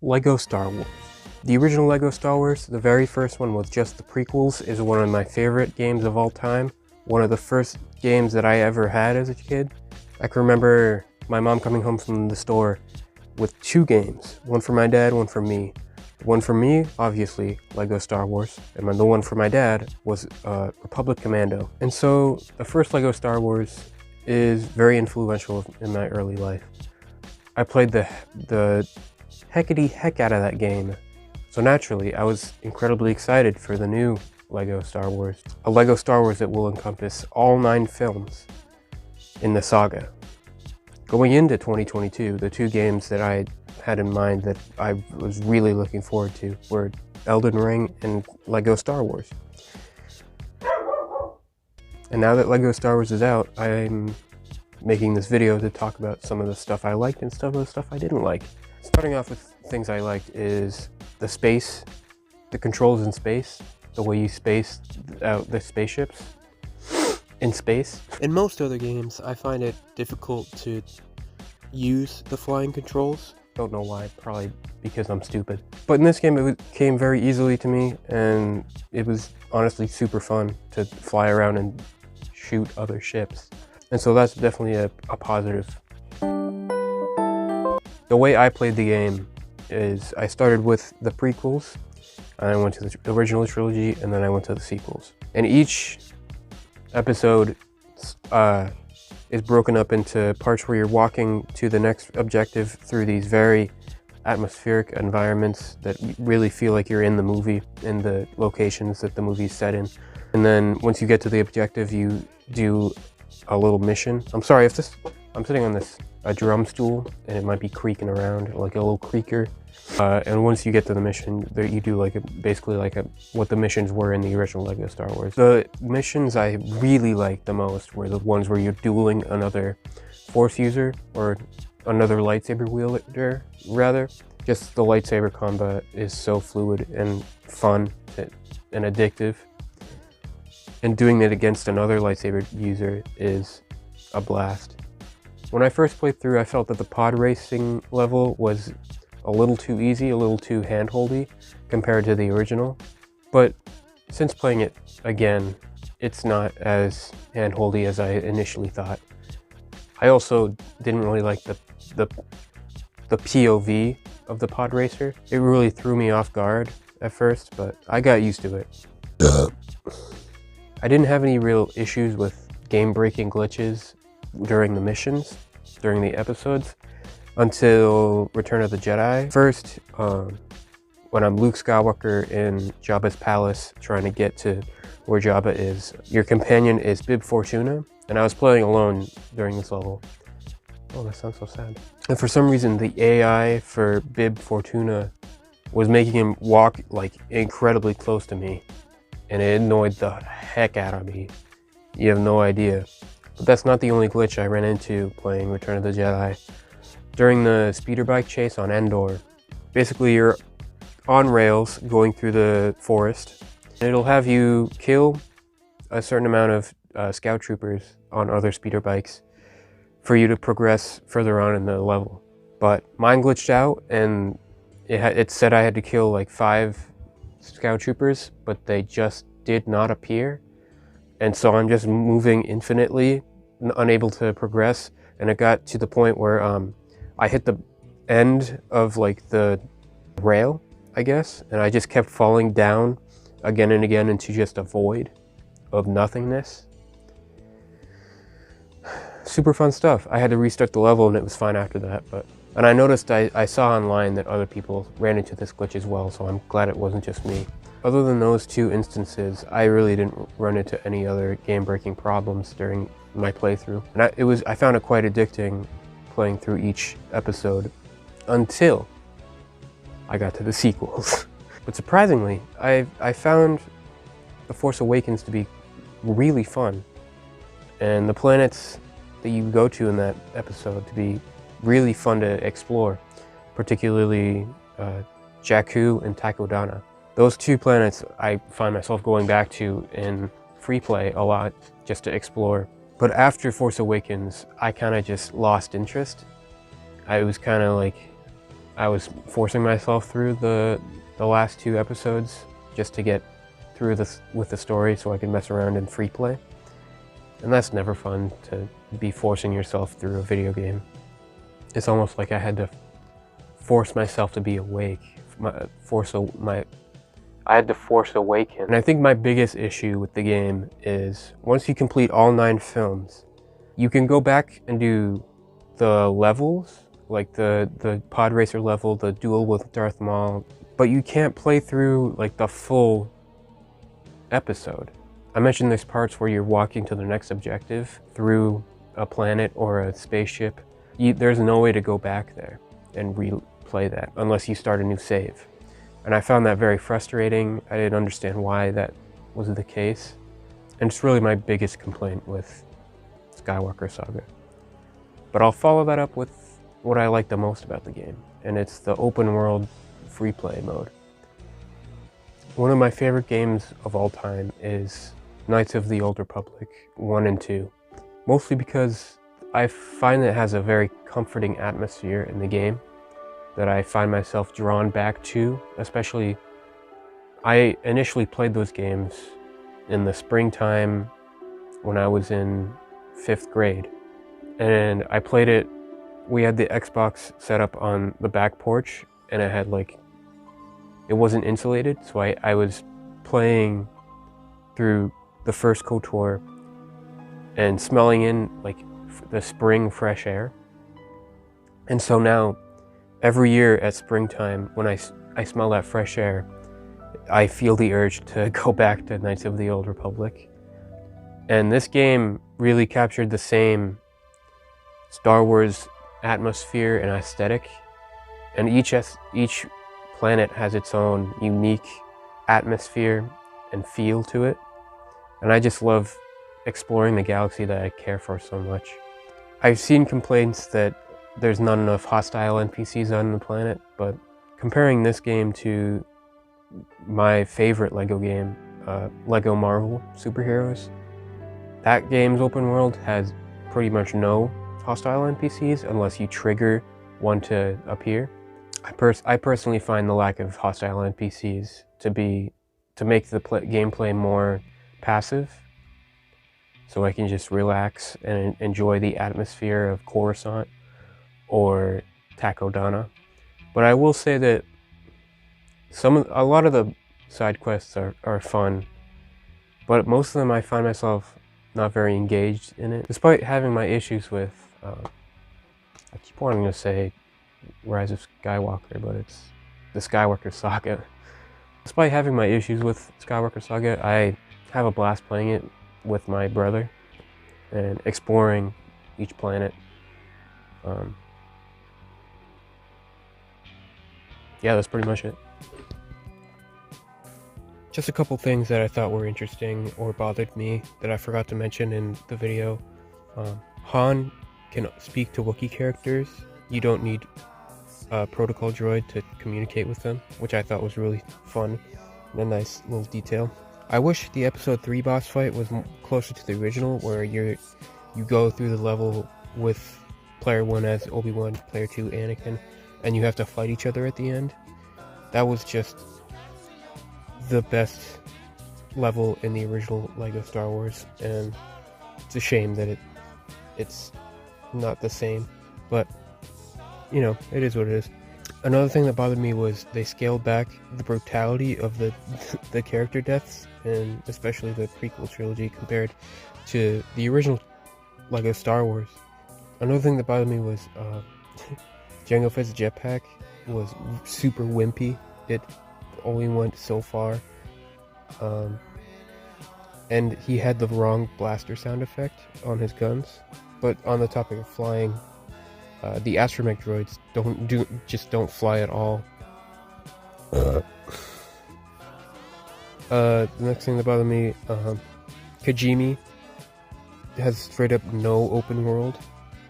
Lego Star Wars. The original Lego Star Wars, the very first one with just the prequels, is one of my favorite games of all time. One of the first games that I ever had as a kid. I can remember my mom coming home from the store with two games, one for my dad, one for me. The one for me, obviously, Lego Star Wars, and the one for my dad was Republic Commando. And so the first Lego Star Wars is very influential in my early life. I played the heckity heck out of that game. So naturally, I was incredibly excited for the new Lego Star Wars. A Lego Star Wars that will encompass all 9 films in the saga. Going into 2022, the two games that I had in mind that I was really looking forward to were Elden Ring and Lego Star Wars. And now that Lego Star Wars is out, I'm making this video to talk about some of the stuff I liked and some of the stuff I didn't like. Starting off with things I liked is the space, the controls in space, the way you space out the spaceships in space. In most other games, I find it difficult to use the flying controls. Don't know why, probably because I'm stupid. But in this game, it came very easily to me, and it was honestly super fun to fly around and shoot other ships. And so that's definitely a positive. The way I played the game is I started with the prequels, and I went to the original trilogy, and then I went to the sequels. And each episode is broken up into parts where you're walking to the next objective through these very atmospheric environments that really feel like you're in the movie, in the locations that the movie's set in. And then once you get to the objective, you do a little mission. I'm sorry if I'm sitting on a drum stool and it might be creaking around like a little creaker. And once you get to the mission, you do basically what the missions were in the original Lego Star Wars. The missions I really liked the most were the ones where you're dueling another Force user or another lightsaber wielder, rather. Just the lightsaber combat is so fluid and fun and addictive. And doing it against another lightsaber user is a blast. When I first played through, I felt that the pod racing level was a little too easy, a little too hand-holdy compared to the original. But since playing it again, it's not as hand-holdy as I initially thought. I also didn't really like the POV of the pod racer. It really threw me off guard at first, but I got used to it. I didn't have any real issues with game-breaking glitches during the missions, during the episodes, until Return of the Jedi. First, when I'm Luke Skywalker in Jabba's palace trying to get to where Jabba is, your companion is Bib Fortuna, and I was playing alone during this level. Oh, that sounds so sad. And for some reason, the AI for Bib Fortuna was making him walk incredibly close to me, and it annoyed the heck out of me. You have no idea. But that's not the only glitch I ran into playing Return of the Jedi. During the speeder bike chase on Endor, basically you're on rails going through the forest, and it'll have you kill a certain amount of scout troopers on other speeder bikes for you to progress further on in the level. But mine glitched out, and it said I had to kill 5 scout troopers, but they just did not appear. And so I'm just moving infinitely, unable to progress, and it got to the point where I hit the end of the rail, I guess, and I just kept falling down again and again into just a void of nothingness. Super fun stuff. I had to restart the level and it was fine after that, and I noticed I saw online that other people ran into this glitch as well, so I'm glad it wasn't just me. Other than those 2 instances, I really didn't run into any other game-breaking problems during my playthrough. And I found it quite addicting playing through each episode until I got to the sequels. But surprisingly, I found The Force Awakens to be really fun, and the planets that you go to in that episode to be really fun to explore, particularly Jakku and Takodana. Those 2 planets I find myself going back to in free play a lot just to explore. But after Force Awakens, I kind of just lost interest. I was kind of I was forcing myself through the last 2 episodes just to get through this with the story so I could mess around in free play. And that's never fun, to be forcing yourself through a video game. It's almost like I had to force myself to be awake. I had to force awaken. And I think my biggest issue with the game is once you complete all 9 films, you can go back and do the levels, like the pod racer level, the duel with Darth Maul, but you can't play through like the full episode. I mentioned there's parts where you're walking to the next objective through a planet or a spaceship. There's no way to go back there and replay that unless you start a new save. And I found that very frustrating. I didn't understand why that was the case. And it's really my biggest complaint with Skywalker Saga. But I'll follow that up with what I like the most about the game, and it's the open world free play mode. One of my favorite games of all time is Knights of the Old Republic 1 and 2, mostly because I find it has a very comforting atmosphere in the game that I find myself drawn back to. Especially, I initially played those games in the springtime when I was in 5th grade, and I played it. We had the Xbox set up on the back porch, and it had it wasn't insulated, so I was playing through the first KOTOR and smelling in the spring fresh air. And so now every year at springtime, when I smell that fresh air, I feel the urge to go back to Knights of the Old Republic. And this game really captured the same Star Wars atmosphere and aesthetic, and each planet has its own unique atmosphere and feel to it, and I just love exploring the galaxy that I care for so much. I've seen complaints that there's not enough hostile NPCs on the planet, but comparing this game to my favorite Lego game, Lego Marvel Superheroes, that game's open world has pretty much no hostile NPCs unless you trigger one to appear. I personally find the lack of hostile NPCs to make the gameplay more passive, so I can just relax and enjoy the atmosphere of Coruscant or Takodana. But I will say that a lot of the side quests are fun, but most of them I find myself not very engaged in it, despite having my issues with I keep wanting to say Rise of Skywalker, but it's the Skywalker Saga. Despite having my issues with Skywalker Saga, I have a blast playing it with my brother and exploring each planet. Yeah, that's pretty much it. Just a couple things that I thought were interesting or bothered me that I forgot to mention in the video. Han can speak to Wookiee characters. You don't need a protocol droid to communicate with them, which I thought was really fun and a nice little detail. I wish the episode 3 boss fight was closer to the original, where you go through the level with player 1 as Obi-Wan, player 2 Anakin, and you have to fight each other at the end. That was just the best level in the original Lego Star Wars, and it's a shame that it's not the same, but you know, it is what it is. Another thing that bothered me was they scaled back the brutality of the character deaths, and especially the prequel trilogy compared to the original Lego Star Wars. Another thing that bothered me was Jango Fett's jetpack was super wimpy. It only went so far, and he had the wrong blaster sound effect on his guns. But on the topic of flying, the astromech droids don't fly at all. The next thing that bothered me, Kijimi has straight up no open world,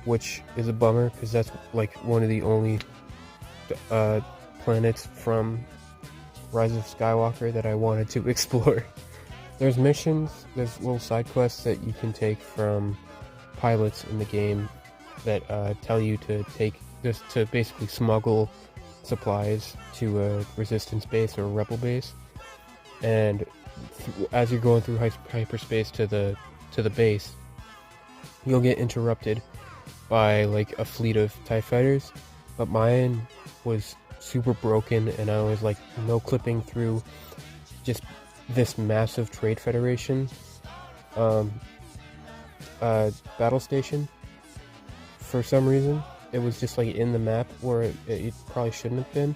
which is a bummer because that's like one of the only planets from Rise of Skywalker that I wanted to explore. There's missions, there's little side quests that you can take from pilots in the game that tell you to basically smuggle supplies to a resistance base or a rebel base, and as you're going through hyperspace to the base, you'll get interrupted by like a fleet of TIE fighters. But mine was super broken, and I was like no clipping through just this massive Trade Federation battle station. For some reason, it was just like in the map where it probably shouldn't have been,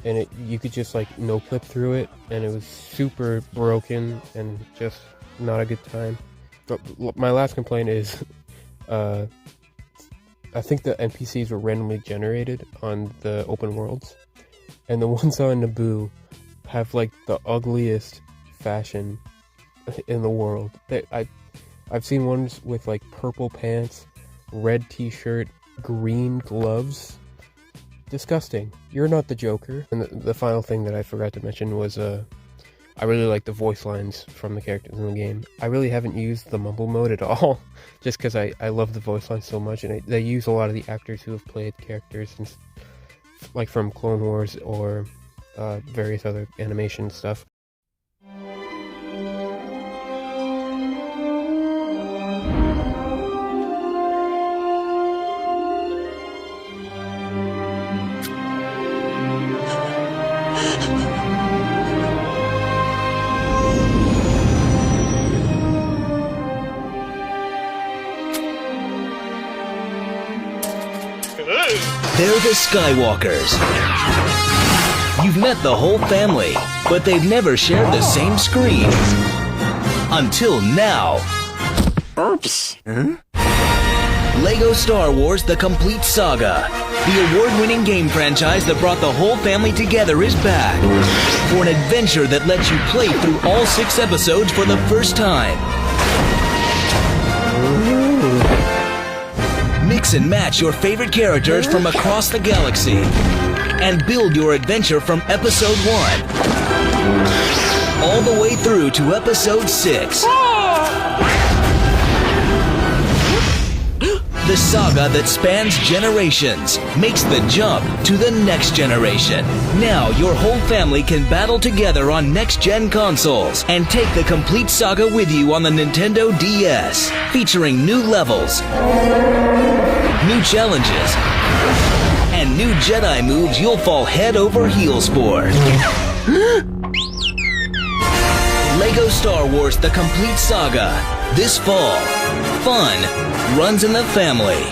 and you could just like no clip through it, and it was super broken and just not a good time. But my last complaint is I think the NPCs were randomly generated on the open worlds, and the ones on Naboo have like the ugliest fashion in the world. I've seen ones with like purple pants, red t-shirt, green gloves. Disgusting. You're not the Joker. And the final thing that I forgot to mention was I really like the voice lines from the characters in the game. I really haven't used the mumble mode at all, just because I love the voice lines so much, and they use a lot of the actors who have played characters like from Clone Wars or various other animation stuff. They're the Skywalkers. You've met the whole family, but they've never shared the same screen. Until now. Oops. Huh? Lego Star Wars: The Complete Saga. The award-winning game franchise that brought the whole family together is back for an adventure that lets you play through all 6 episodes for the first time. Mix and match your favorite characters from across the galaxy and build your adventure from episode 1 all the way through to episode 6. The saga that spans generations makes the jump to the next generation. Now your whole family can battle together on next-gen consoles and take the complete saga with you on the Nintendo DS, featuring new levels, new challenges, and new Jedi moves you'll fall head over heels for. Lego Star Wars: The Complete Saga. This fall, fun runs in the family.